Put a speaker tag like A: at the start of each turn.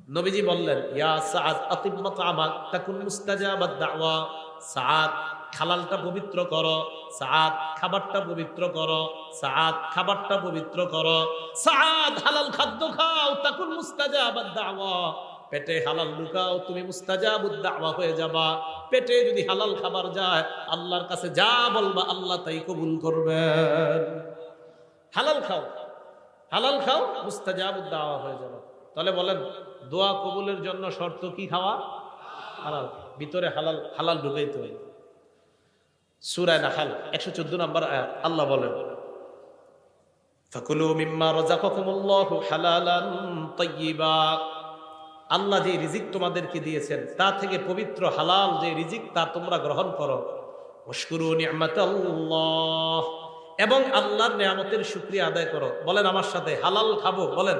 A: নবীজি বললেন, ইয়া সাআদ আতিম মাতআমাক তাকুন মুস্তাজাবাদ দাওয়া। সাআদ, হালালটা পবিত্র করো। সাআদ, খাবারটা পবিত্র করো। সাআদ, খাবারটা পবিত্র করো। সাআদ, হালাল খাদ্য খাও, তাকুন মুস্তাজাবাদ দাওয়া। পেটে হালাল ঢুকাও, তুমি মুস্তাজাবুদ দাওয়া হয়ে যাবা। পেটে যদি হালাল খাবার যায়, আল্লাহর কাছে যা বলবা আল্লাহ তাই কবুল করবেন। হালাল খাও, হালাল খাও, মুস্তাজাবুদ দাওয়া হয়ে যাবে। তাহলে বলেন, দোয়া কবুলের জন্য শর্ত কি? খাওয়া হালাল, ভিতরে হালাল, হালাল ঢুকাইতে হয়। সূরা নাহল 114 নম্বর আয়াত, আল্লাহ বলেন, ফাকুলু মিম্মা রাযাকাকুমুল্লাহু হালালান তাইয়্যিবা। আল্লাহ যে রিজিক তোমাদেরকে দিয়েছেন তা থেকে পবিত্র হালাল যে রিজিক তা তোমরা গ্রহণ করো। ওয়াশকুরু নি'মাতাল্লাহ, এবং আল্লাহর নিয়ামতের শুকরিয়া আদায় করো। বলেন আমার সাথে, হালাল খাবো, বলেন